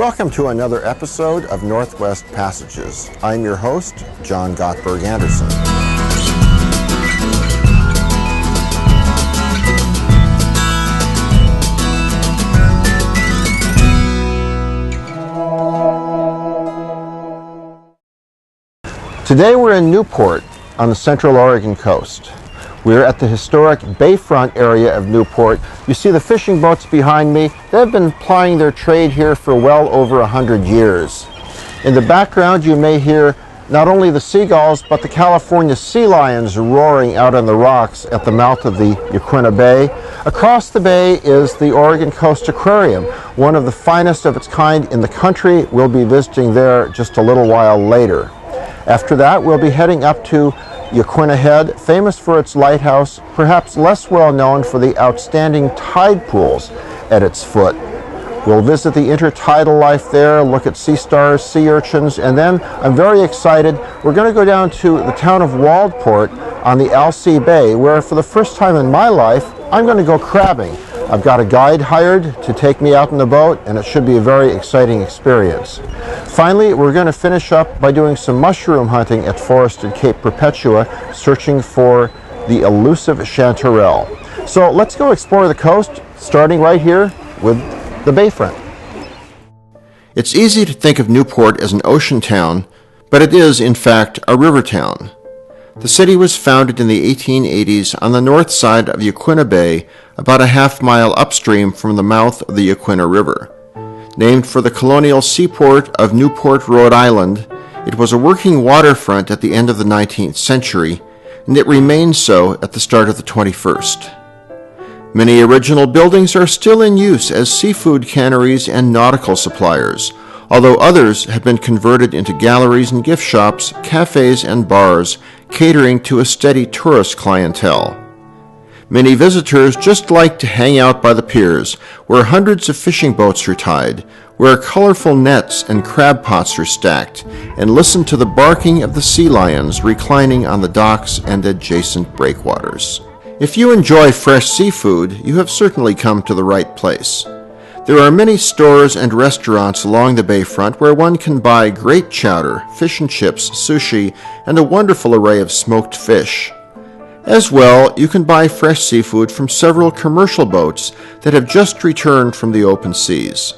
Welcome to another episode of Northwest Passages. I'm your host, John Gottberg Anderson. Today we're in Newport on the Central Oregon coast. We're at the historic Bayfront area of Newport. You see the fishing boats behind me. They've been plying their trade here for well over 100 years. In the background you may hear not only the seagulls but the California sea lions roaring out on the rocks at the mouth of the Yaquina Bay. Across the bay is the Oregon Coast Aquarium, one of the finest of its kind in the country. We'll be visiting there just a little while later. After that, we'll be heading up to Yaquina Head, famous for its lighthouse, perhaps less well known for the outstanding tide pools at its foot. We'll visit the intertidal life there, look at sea stars, sea urchins, and then I'm very excited. We're going to go down to the town of Waldport on the Alsea Bay, where for the first time in my life, I'm going to go crabbing. I've got a guide hired to take me out in the boat, and it should be a very exciting experience. Finally, we're going to finish up by doing some mushroom hunting at Forested Cape Perpetua, searching for the elusive chanterelle. So let's go explore the coast, starting right here with the Bayfront. It's easy to think of Newport as an ocean town, but it is, in fact, a river town. The city was founded in the 1880s on the north side of Yaquina Bay, about a half-mile upstream from the mouth of the Yaquina River. Named for the colonial seaport of Newport, Rhode Island, it was a working waterfront at the end of the 19th century, and it remained so at the start of the 21st. Many original buildings are still in use as seafood canneries and nautical suppliers, although others have been converted into galleries and gift shops, cafes and bars, catering to a steady tourist clientele. Many visitors just like to hang out by the piers, where hundreds of fishing boats are tied, where colorful nets and crab pots are stacked, and listen to the barking of the sea lions reclining on the docks and adjacent breakwaters. If you enjoy fresh seafood, you have certainly come to the right place. There are many stores and restaurants along the bayfront where one can buy great chowder, fish and chips, sushi, and a wonderful array of smoked fish. As well, you can buy fresh seafood from several commercial boats that have just returned from the open seas.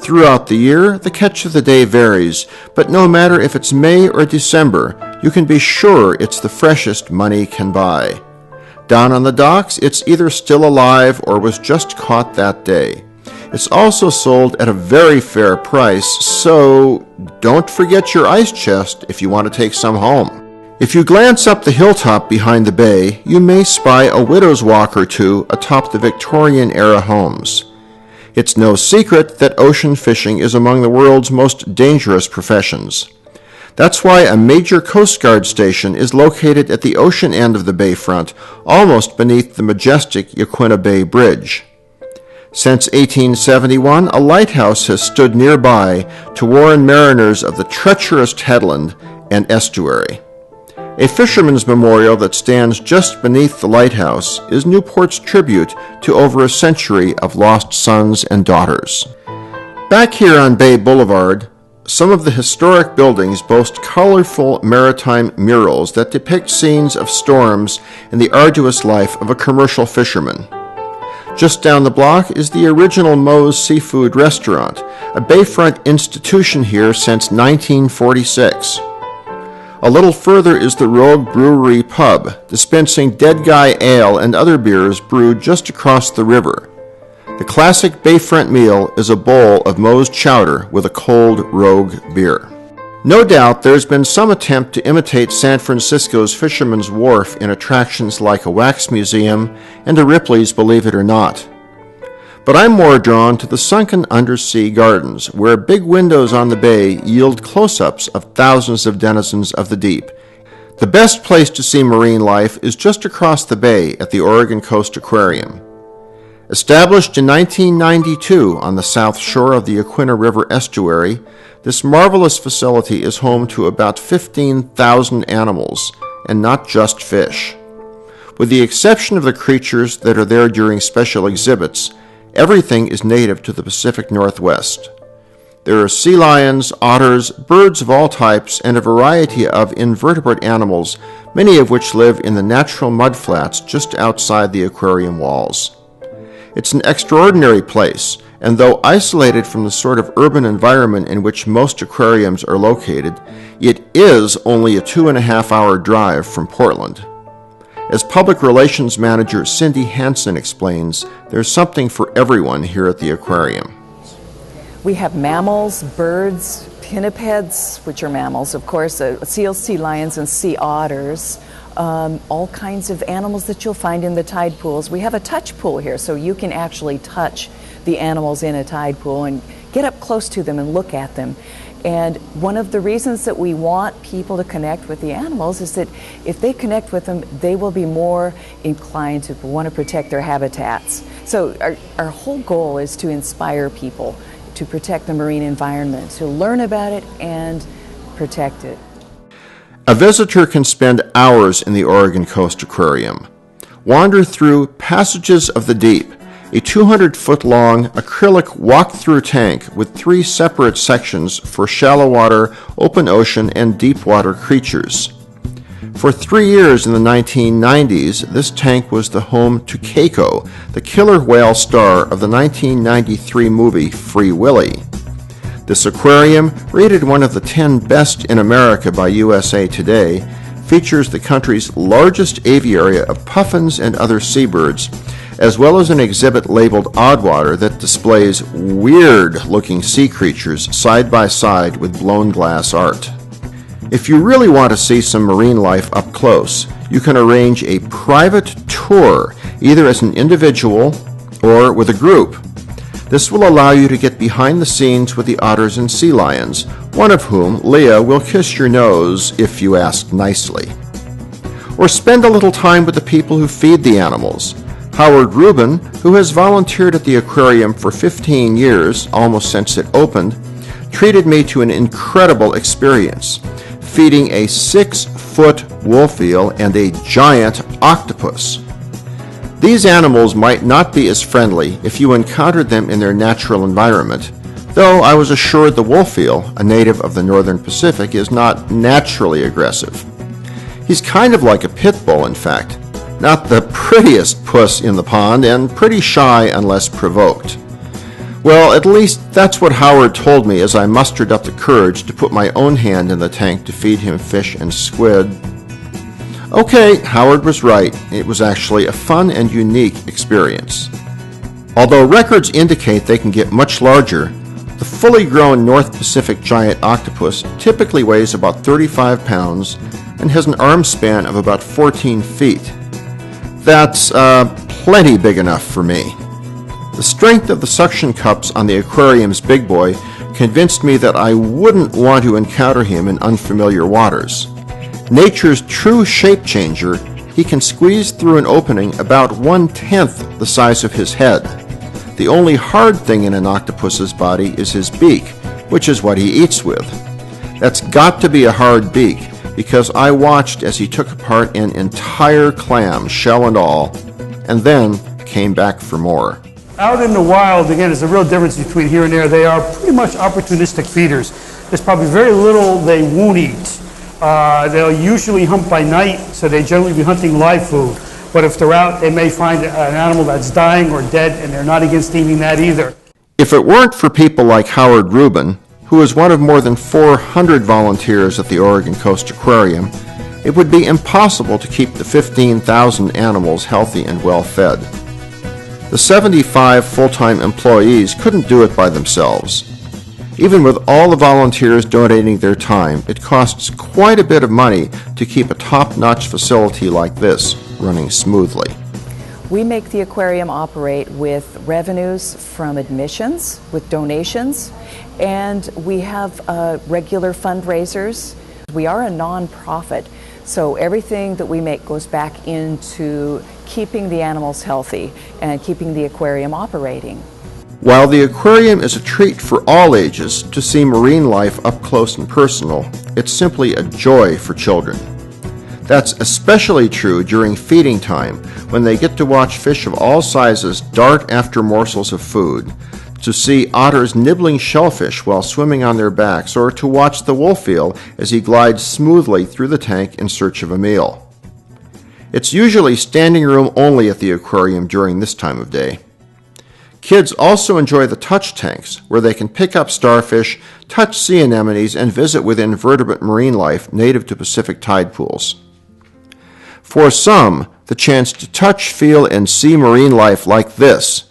Throughout the year, the catch of the day varies, but no matter if it's May or December, you can be sure it's the freshest money can buy. Down on the docks, it's either still alive or was just caught that day. It's also sold at a very fair price, so don't forget your ice chest if you want to take some home. If you glance up the hilltop behind the bay, you may spy a widow's walk or two atop the Victorian-era homes. It's no secret that ocean fishing is among the world's most dangerous professions. That's why a major Coast Guard station is located at the ocean end of the bayfront, almost beneath the majestic Yaquina Bay Bridge. Since 1871, a lighthouse has stood nearby to warn mariners of the treacherous headland and estuary. A fisherman's memorial that stands just beneath the lighthouse is Newport's tribute to over a century of lost sons and daughters. Back here on Bay Boulevard, some of the historic buildings boast colorful maritime murals that depict scenes of storms and the arduous life of a commercial fisherman. Just down the block is the original Moe's Seafood Restaurant, a bayfront institution here since 1946. A little further is the Rogue Brewery Pub, dispensing Dead Guy Ale and other beers brewed just across the river. The classic bayfront meal is a bowl of Moe's chowder with a cold Rogue beer. No doubt there's been some attempt to imitate San Francisco's Fisherman's Wharf in attractions like a wax museum and a Ripley's Believe It or Not. But I'm more drawn to the sunken undersea gardens, where big windows on the bay yield close-ups of thousands of denizens of the deep. The best place to see marine life is just across the bay at the Oregon Coast Aquarium. Established in 1992 on the south shore of the Yaquina River estuary, this marvelous facility is home to about 15,000 animals, and not just fish. With the exception of the creatures that are there during special exhibits, everything is native to the Pacific Northwest. There are sea lions, otters, birds of all types, and a variety of invertebrate animals, many of which live in the natural mudflats just outside the aquarium walls. It's an extraordinary place, and though isolated from the sort of urban environment in which most aquariums are located, it is only a 2.5-hour drive from Portland. As Public Relations Manager Cindy Hansen explains, there's something for everyone here at the aquarium. We have mammals, birds, pinnipeds, which are mammals, of course, seals, sea lions, and sea otters. All kinds of animals that you'll find in the tide pools. We have a touch pool here, so you can actually touch the animals in a tide pool and get up close to them and look at them. And one of the reasons that we want people to connect with the animals is that if they connect with them, they will be more inclined to want to protect their habitats. So our whole goal is to inspire people to protect the marine environment, to learn about it and protect it. A visitor can spend hours in the Oregon Coast Aquarium. Wander through Passages of the Deep, a 200-foot-long acrylic walk-through tank with 3 separate sections for shallow water, open ocean, and deep water creatures. For 3 years in the 1990s, this tank was the home to Keiko, the killer whale star of the 1993 movie Free Willy. This aquarium, rated one of the 10 best in America by USA Today, features the country's largest aviary of puffins and other seabirds, as well as an exhibit labeled Oddwater that displays weird-looking sea creatures side by side with blown glass art. If you really want to see some marine life up close, you can arrange a private tour, either as an individual or with a group. This will allow you to get behind the scenes with the otters and sea lions, one of whom, Leah, will kiss your nose if you ask nicely. Or spend a little time with the people who feed the animals. Howard Rubin, who has volunteered at the aquarium for 15 years, almost since it opened, treated me to an incredible experience, feeding a 6-foot wolf eel and a giant octopus. These animals might not be as friendly if you encountered them in their natural environment, though I was assured the wolf eel, a native of the northern Pacific, is not naturally aggressive. He's kind of like a pit bull, in fact, not the prettiest puss in the pond and pretty shy unless provoked. Well, at least that's what Howard told me as I mustered up the courage to put my own hand in the tank to feed him fish and squid. Okay, Howard was right. It was actually a fun and unique experience. Although records indicate they can get much larger, the fully grown North Pacific giant octopus typically weighs about 35 pounds and has an arm span of about 14 feet. That's plenty big enough for me. The strength of the suction cups on the aquarium's big boy convinced me that I wouldn't want to encounter him in unfamiliar waters. Nature's true shape changer, he can squeeze through an opening about 1/10 the size of his head. The only hard thing in an octopus's body is his beak, which is what he eats with. That's got to be a hard beak, because I watched as he took apart an entire clam, shell and all, and then came back for more. Out in the wild, again, there's a real difference between here and there. They are pretty much opportunistic feeders. There's probably very little they won't eat. They'll usually hunt by night, so they generally be hunting live food. But if they're out, they may find an animal that's dying or dead, and they're not against eating that either. If it weren't for people like Howard Rubin, who is one of more than 400 volunteers at the Oregon Coast Aquarium, it would be impossible to keep the 15,000 animals healthy and well fed. The 75 full-time employees couldn't do it by themselves. Even with all the volunteers donating their time, it costs quite a bit of money to keep a top-notch facility like this running smoothly. We make the aquarium operate with revenues from admissions, with donations, and we have regular fundraisers. We are a non-profit, so everything that we make goes back into keeping the animals healthy and keeping the aquarium operating. While the aquarium is a treat for all ages to see marine life up close and personal, it's simply a joy for children. That's especially true during feeding time, when they get to watch fish of all sizes dart after morsels of food, to see otters nibbling shellfish while swimming on their backs, or to watch the wolf eel as he glides smoothly through the tank in search of a meal. It's usually standing room only at the aquarium during this time of day. Kids also enjoy the touch tanks, where they can pick up starfish, touch sea anemones, and visit with invertebrate marine life native to Pacific tide pools. For some, the chance to touch, feel, and see marine life like this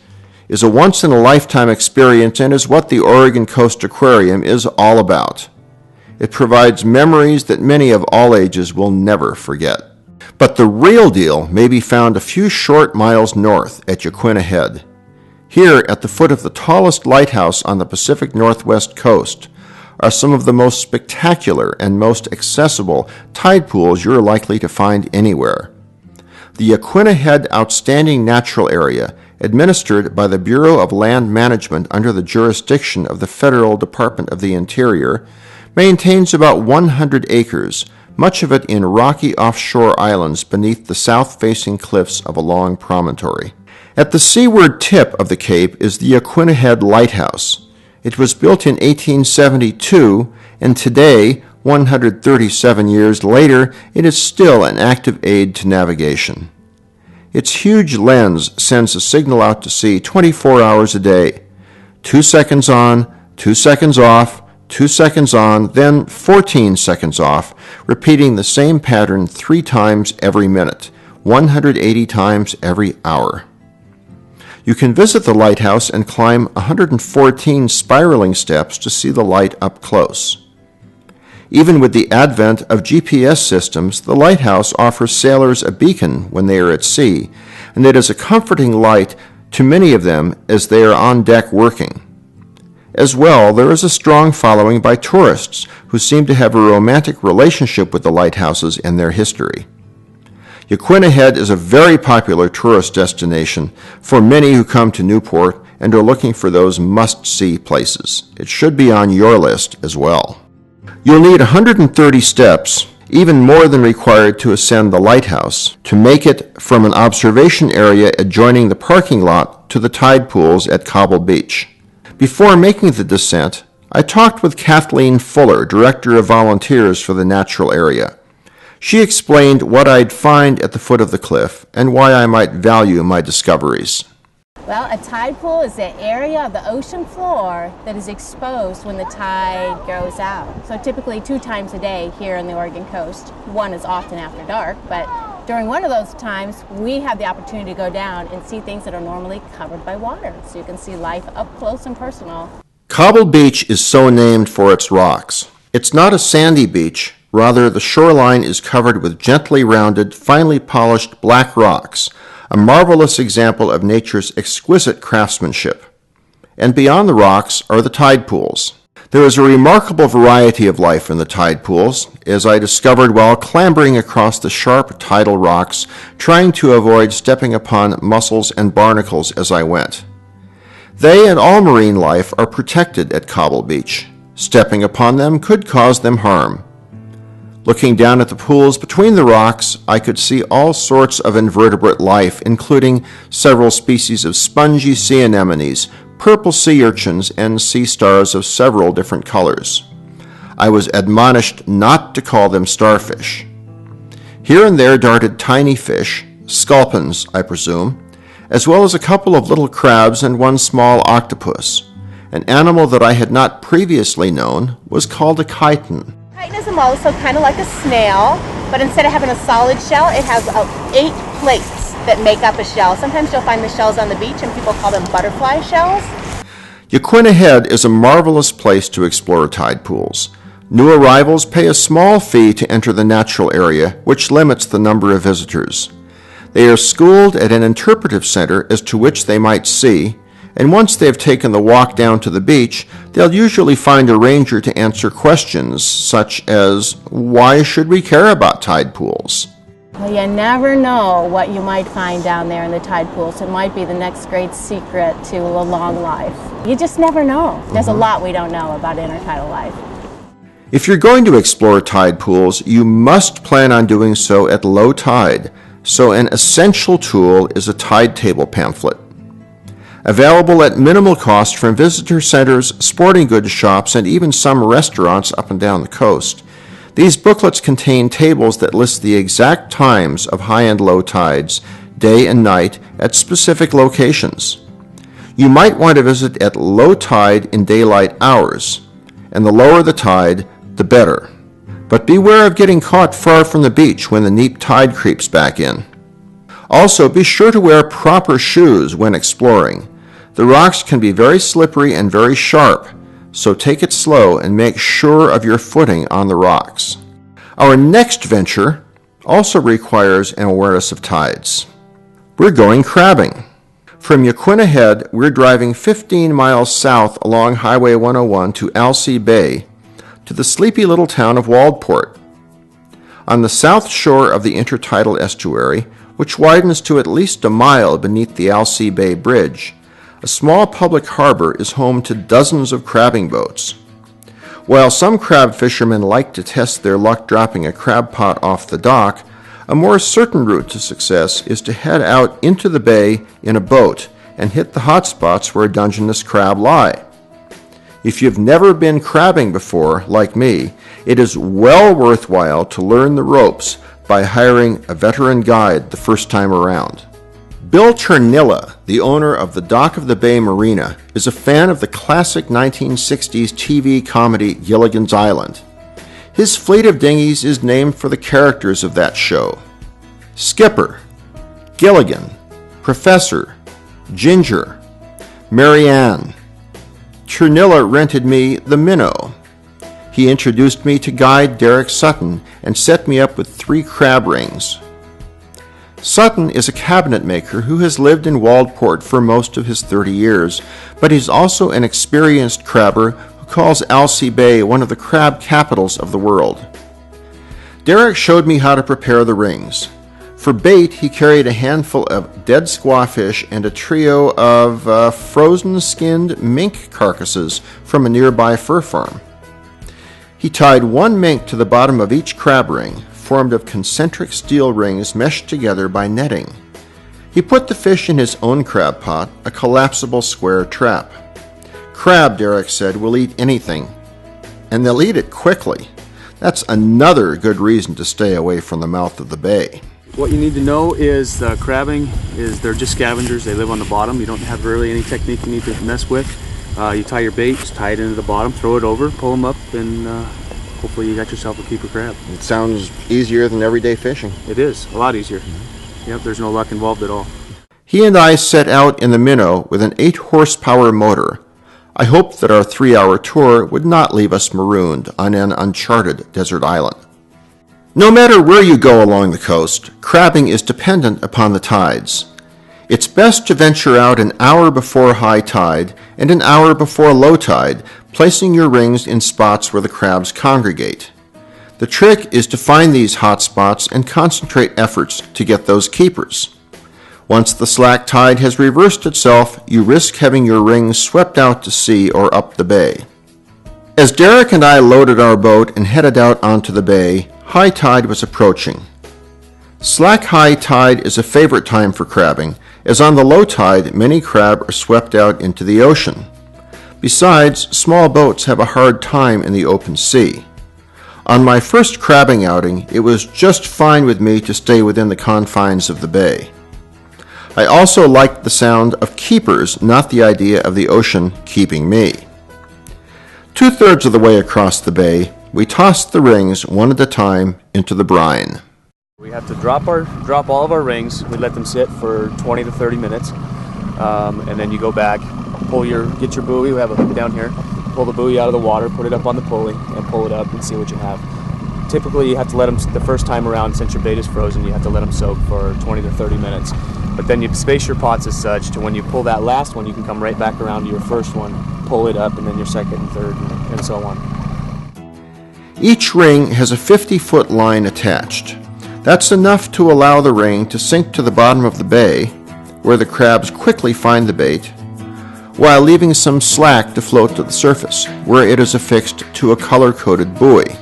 is a once-in-a-lifetime experience and is what the Oregon Coast Aquarium is all about. It provides memories that many of all ages will never forget. But the real deal may be found a few short miles north at Yaquina Head. Here, at the foot of the tallest lighthouse on the Pacific Northwest coast, are some of the most spectacular and most accessible tide pools you're likely to find anywhere. The Yaquina Head Outstanding Natural Area, administered by the Bureau of Land Management under the jurisdiction of the Federal Department of the Interior, maintains about 100 acres, much of it in rocky offshore islands beneath the south-facing cliffs of a long promontory. At the seaward tip of the cape is the Yaquina Head Lighthouse. It was built in 1872, and today, 137 years later, it is still an active aid to navigation. Its huge lens sends a signal out to sea 24 hours a day. 2 seconds on, 2 seconds off, 2 seconds on, then 14 seconds off, repeating the same pattern 3 times every minute, 180 times every hour. You can visit the lighthouse and climb 114 spiraling steps to see the light up close. Even with the advent of GPS systems, the lighthouse offers sailors a beacon when they are at sea, and it is a comforting light to many of them as they are on deck working. As well, there is a strong following by tourists who seem to have a romantic relationship with the lighthouses and their history. Yaquina Head is a very popular tourist destination for many who come to Newport and are looking for those must-see places. It should be on your list as well. You'll need 130 steps, even more than required to ascend the lighthouse, to make it from an observation area adjoining the parking lot to the tide pools at Cobble Beach. Before making the descent, I talked with Kathleen Fuller, Director of Volunteers for the natural area. She explained what I'd find at the foot of the cliff and why I might value my discoveries. Well, a tide pool is the area of the ocean floor that is exposed when the tide goes out. So typically 2 times a day here on the Oregon coast. One is often after dark, but during one of those times, we have the opportunity to go down and see things that are normally covered by water. So you can see life up close and personal. Cobble Beach is so named for its rocks. It's not a sandy beach. Rather, the shoreline is covered with gently rounded, finely polished black rocks, a marvelous example of nature's exquisite craftsmanship. And beyond the rocks are the tide pools. There is a remarkable variety of life in the tide pools, as I discovered while clambering across the sharp tidal rocks, trying to avoid stepping upon mussels and barnacles as I went. They and all marine life are protected at Cobble Beach. Stepping upon them could cause them harm. Looking down at the pools between the rocks, I could see all sorts of invertebrate life, including several species of spongy sea anemones, purple sea urchins, and sea stars of several different colors. I was admonished not to call them starfish. Here and there darted tiny fish, sculpins, I presume, as well as a couple of little crabs and one small octopus. An animal that I had not previously known was called a chiton. Chitin is a mollusk, kind of like a snail, but instead of having a solid shell, it has 8 plates that make up a shell. Sometimes you'll find the shells on the beach and people call them butterfly shells. Yaquina Head is a marvelous place to explore tide pools. New arrivals pay a small fee to enter the natural area, which limits the number of visitors. They are schooled at an interpretive center as to which they might see, and once they have taken the walk down to the beach, they'll usually find a ranger to answer questions such as, why should we care about tide pools? Well, you never know what you might find down there in the tide pools. It might be the next great secret to a long life. You just never know. There's a lot we don't know about intertidal life. If you're going to explore tide pools, you must plan on doing so at low tide, so an essential tool is a tide table pamphlet. Available at minimal cost from visitor centers, sporting goods shops, and even some restaurants up and down the coast. These booklets contain tables that list the exact times of high and low tides, day and night, at specific locations. You might want to visit at low tide in daylight hours, and the lower the tide, the better. But beware of getting caught far from the beach when the neap tide creeps back in. Also, be sure to wear proper shoes when exploring. The rocks can be very slippery and very sharp, so take it slow and make sure of your footing on the rocks. Our next venture also requires an awareness of tides. We're going crabbing. From Yaquina Head, we're driving 15 miles south along Highway 101 to Alsea Bay, to the sleepy little town of Waldport. On the south shore of the intertidal estuary, which widens to at least a mile beneath the Alsea Bay Bridge, a small public harbor is home to dozens of crabbing boats. While some crab fishermen like to test their luck dropping a crab pot off the dock, a more certain route to success is to head out into the bay in a boat and hit the hot spots where Dungeness crab lie. If you've never been crabbing before, like me, it is well worthwhile to learn the ropes by hiring a veteran guide the first time around. Bill Chernilla, the owner of the Dock of the Bay Marina, is a fan of the classic 1960s TV comedy Gilligan's Island. His fleet of dinghies is named for the characters of that show: Skipper, Gilligan, Professor, Ginger, Marianne. Chernilla rented me the Minnow. He introduced me to guide Derek Sutton and set me up with 3 crab rings. Sutton is a cabinet maker who has lived in Waldport for most of his 30 years, but he's also an experienced crabber who calls Alsea Bay one of the crab capitals of the world. Derek showed me how to prepare the rings. For bait, he carried a handful of dead squawfish and a trio of frozen-skinned mink carcasses from a nearby fur farm. He tied 1 mink to the bottom of each crab ring, formed of concentric steel rings meshed together by netting. He put the fish in his own crab pot, a collapsible square trap. Crab, Derek said, will eat anything, and they'll eat it quickly. That's another good reason to stay away from the mouth of the bay. What you need to know is crabbing is they're just scavengers. They live on the bottom. You don't have really any technique you need to mess with. You tie your bait, just tie it into the bottom, throw it over, pull them up, and hopefully you got yourself a keeper crab. It sounds easier than everyday fishing. It is, a lot easier. Yep, there's no luck involved at all. He and I set out in the Minnow with an 8-horsepower motor. I hoped that our 3-hour tour would not leave us marooned on an uncharted desert island. No matter where you go along the coast, crabbing is dependent upon the tides. It's best to venture out an hour before high tide and an hour before low tide, placing your rings in spots where the crabs congregate. The trick is to find these hot spots and concentrate efforts to get those keepers. Once the slack tide has reversed itself, you risk having your rings swept out to sea or up the bay. As Derek and I loaded our boat and headed out onto the bay, high tide was approaching. Slack high tide is a favorite time for crabbing, as on the low tide, many crab are swept out into the ocean. Besides, small boats have a hard time in the open sea. On my first crabbing outing, it was just fine with me to stay within the confines of the bay. I also liked the sound of keepers, not the idea of the ocean keeping me. 2/3 of the way across the bay, we tossed the rings one at a time into the brine. We have to drop all of our rings. We let them sit for 20 to 30 minutes, and then you go back, get your buoy. We have a hook down here. Pull the buoy out of the water, put it up on the pulley, and pull it up and see what you have. Typically, you have to let them, the first time around, since your bait is frozen, you have to let them soak for 20 to 30 minutes. But then you space your pots as such to when you pull that last one, you can come right back around to your first one, pull it up, and then your second and third, and so on. Each ring has a 50-foot line attached. That's enough to allow the ring to sink to the bottom of the bay, where the crabs quickly find the bait, while leaving some slack to float to the surface, where it is affixed to a color-coded buoy.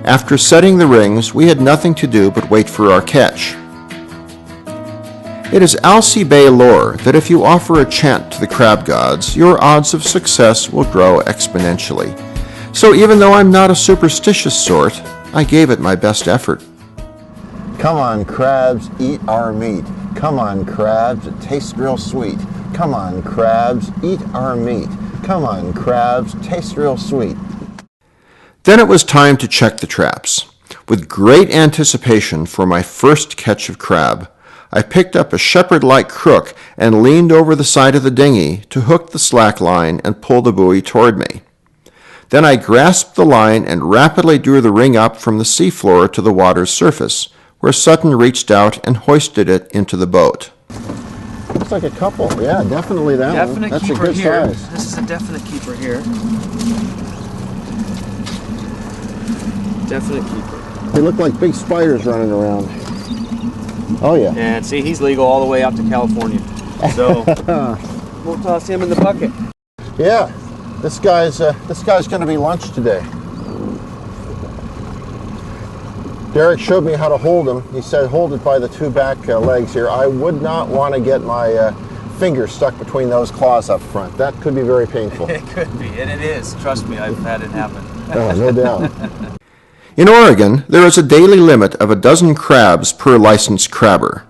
After setting the rings, we had nothing to do but wait for our catch. It is Alsea Bay lore that if you offer a chant to the crab gods, your odds of success will grow exponentially. So even though I'm not a superstitious sort, I gave it my best effort. Come on, crabs, eat our meat. Come on, crabs, it tastes real sweet. Come on, crabs, eat our meat. Come on, crabs, tastes real sweet. Then it was time to check the traps. With great anticipation for my first catch of crab, I picked up a shepherd-like crook and leaned over the side of the dinghy to hook the slack line and pull the buoy toward me. Then I grasped the line and rapidly drew the ring up from the seafloor to the water's surface, where Sutton reached out and hoisted it into the boat. Looks like a couple. Yeah, definitely that one. Definite That's keeper a good here. size. This is a definite keeper here. Definite keeper. They look like big spiders running around. Oh yeah. And see, he's legal all the way out to California. So we'll toss him in the bucket. Yeah. This guy's going to be lunch today. Derek showed me how to hold him. He said hold it by the two back legs here. I would not want to get my finger stuck between those claws up front. That could be very painful. It could be, and it is. Trust me, I've had it happen. Oh, no doubt. In Oregon, there is a daily limit of 12 crabs per licensed crabber.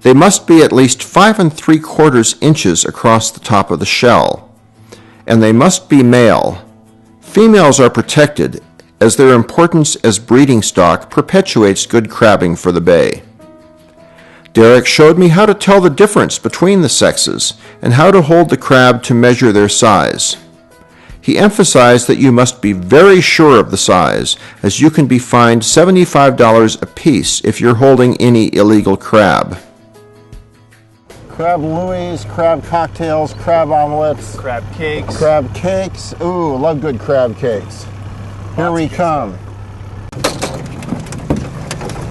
They must be at least 5 3/4 inches across the top of the shell, and they must be male. Females are protected, as their importance as breeding stock perpetuates good crabbing for the bay. Derek showed me how to tell the difference between the sexes and how to hold the crab to measure their size. He emphasized that you must be very sure of the size, as you can be fined $75 apiece if you're holding any illegal crab. Crab louis, crab cocktails, crab omelets, Crab cakes. crab cakes. Ooh, love good crab cakes. Here we come.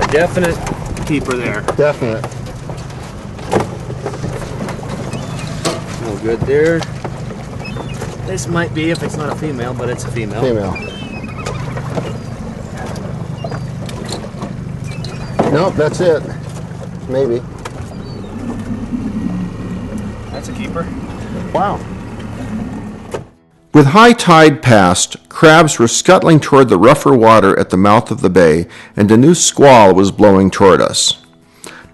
A definite keeper there. Definite. No good there. This might be if it's not a female, but it's a female. Female. Nope, that's it. Maybe. That's a keeper. Wow. With high tide past, crabs were scuttling toward the rougher water at the mouth of the bay, and a new squall was blowing toward us.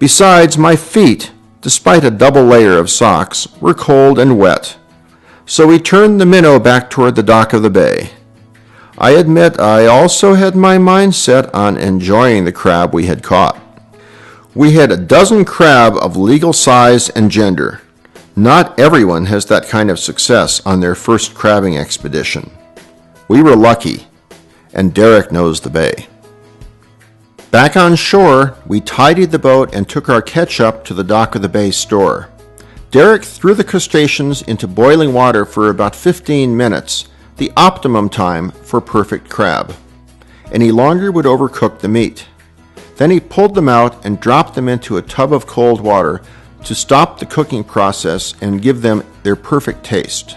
Besides, my feet, despite a double layer of socks, were cold and wet. So we turned the minnow back toward the dock of the bay. I admit I also had my mind set on enjoying the crab we had caught. We had 12 crab of legal size and gender. Not everyone has that kind of success on their first crabbing expedition. We were lucky, and Derek knows the bay. Back on shore, we tidied the boat and took our catch up to the dock of the bay store. Derek threw the crustaceans into boiling water for about 15 minutes, the optimum time for perfect crab. Any longer would overcook the meat. Then he pulled them out and dropped them into a tub of cold water to stop the cooking process and give them their perfect taste.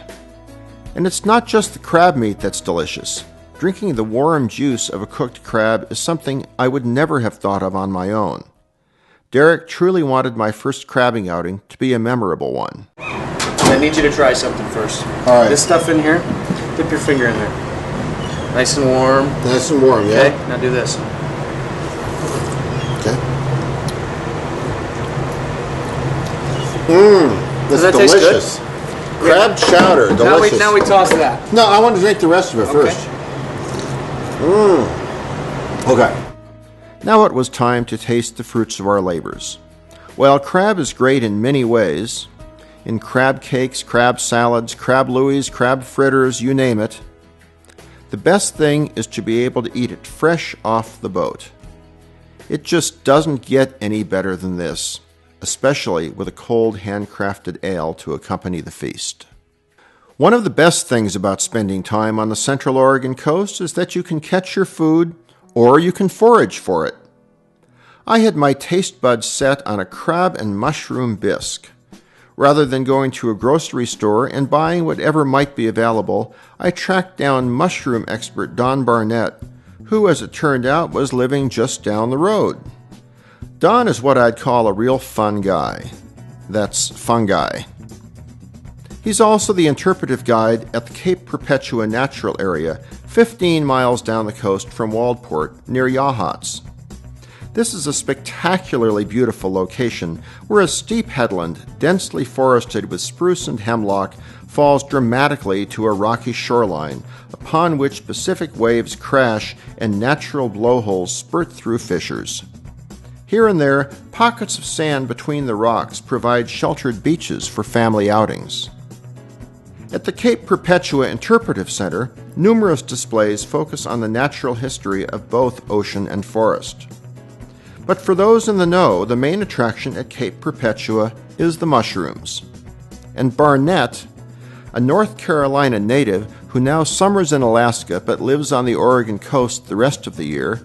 And it's not just the crab meat that's delicious. Drinking the warm juice of a cooked crab is something I would never have thought of on my own. Derek truly wanted my first crabbing outing to be a memorable one. I need you to try something first. All right. This stuff in here, dip your finger in there. Nice and warm. Nice and warm, Okay, now do this. Okay. That's Does that taste good? delicious. Crab chowder, delicious. Now we toss that. No, I want to drink the rest of it first. Okay. Now it was time to taste the fruits of our labors. While crab is great in many ways, in crab cakes, crab salads, crab louis, crab fritters, you name it, the best thing is to be able to eat it fresh off the boat. It just doesn't get any better than this, especially with a cold handcrafted ale to accompany the feast. One of the best things about spending time on the Central Oregon coast is that you can catch your food or you can forage for it. I had my taste buds set on a crab and mushroom bisque. Rather than going to a grocery store and buying whatever might be available, I tracked down mushroom expert Don Barnett, who, as it turned out, was living just down the road. Don is what I'd call a real fun guy. That's fungi. He's also the interpretive guide at the Cape Perpetua Natural Area, 15 miles down the coast from Waldport, near Yachats. This is a spectacularly beautiful location where a steep headland, densely forested with spruce and hemlock, falls dramatically to a rocky shoreline, upon which Pacific waves crash and natural blowholes spurt through fissures. Here and there, pockets of sand between the rocks provide sheltered beaches for family outings. At the Cape Perpetua Interpretive Center, numerous displays focus on the natural history of both ocean and forest. But for those in the know, the main attraction at Cape Perpetua is the mushrooms. And Barnett, a North Carolina native who now summers in Alaska but lives on the Oregon coast the rest of the year,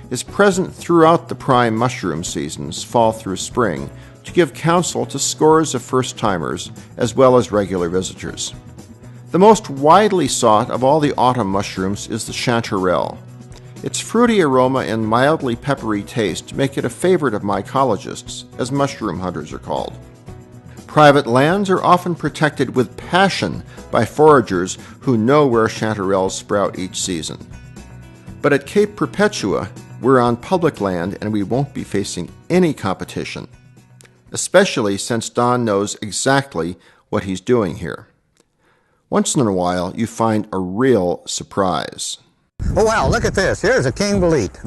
is present throughout the prime mushroom seasons, fall through spring, to give counsel to scores of first-timers as well as regular visitors. The most widely sought of all the autumn mushrooms is the chanterelle. Its fruity aroma and mildly peppery taste make it a favorite of mycologists, as mushroom hunters are called. Private lands are often protected with passion by foragers who know where chanterelles sprout each season. But at Cape Perpetua, we're on public land and we won't be facing any competition, especially since Don knows exactly what he's doing here. Once in a while, you find a real surprise. Oh wow, look at this. Here's a king bolete.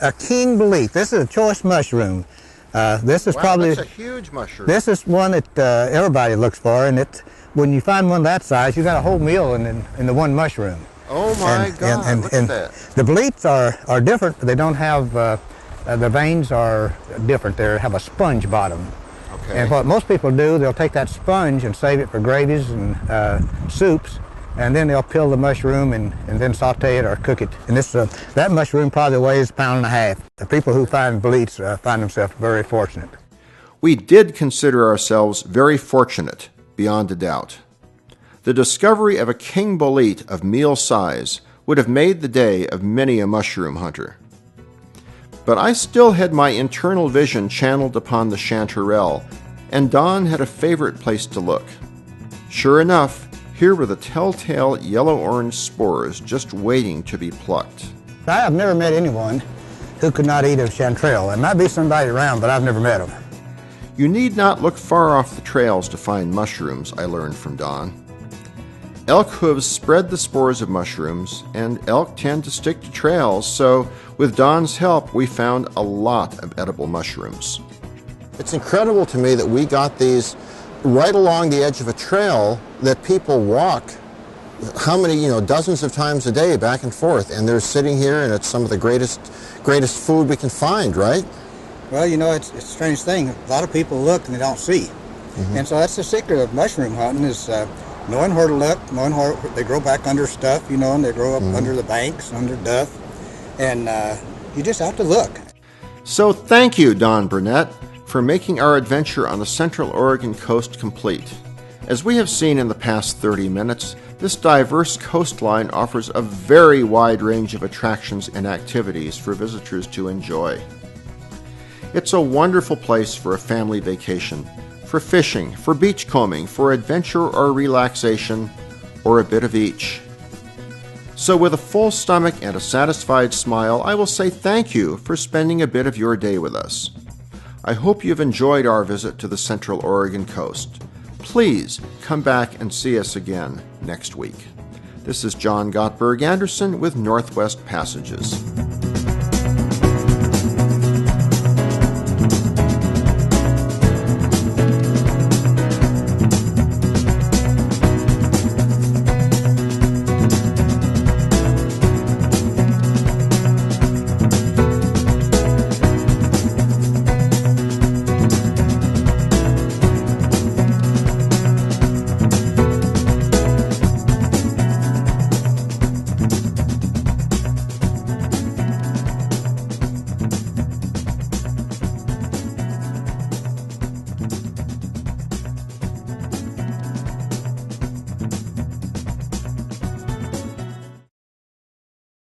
A king bolete. This is a choice mushroom. This is probably that's a huge mushroom. This is one that everybody looks for, and when you find one that size, you got a whole meal in the one mushroom. Oh my God! Look at that. The boletes are different. They don't have the veins are different. They have a sponge bottom. Okay. And what most people do, they'll take that sponge and save it for gravies and soups, and then they'll peel the mushroom and then saute it or cook it. And that mushroom probably weighs 1.5 pounds. The people who find boletes find themselves very fortunate. We did consider ourselves very fortunate, beyond a doubt. The discovery of a king bolete of meal size would have made the day of many a mushroom hunter. But I still had my internal vision channeled upon the chanterelle, and Don had a favorite place to look. Sure enough, here were the telltale yellow-orange spores just waiting to be plucked. I have never met anyone who could not eat a chanterelle. There might be somebody around, but I've never met them. You need not look far off the trails to find mushrooms, I learned from Don. Elk hooves spread the spores of mushrooms, and elk tend to stick to trails, so with Don's help, we found a lot of edible mushrooms. It's incredible to me that we got these right along the edge of a trail that people walk how many, dozens of times a day back and forth, and they're sitting here, and it's some of the greatest food we can find, right? Well, it's a strange thing. A lot of people look and they don't see. Mm-hmm. And so that's the secret of mushroom hunting is knowing where to look, knowing where they grow back under stuff, and they grow up under the banks, under duff, and you just have to look. So thank you, Don Burnett, for making our adventure on the Central Oregon coast complete. As we have seen in the past 30 minutes, this diverse coastline offers a very wide range of attractions and activities for visitors to enjoy. It's a wonderful place for a family vacation, for fishing, for beachcombing, for adventure or relaxation, or a bit of each. So with a full stomach and a satisfied smile, I will say thank you for spending a bit of your day with us. I hope you've enjoyed our visit to the Central Oregon coast. Please come back and see us again next week. This is John Gottberg Anderson with Northwest Passages.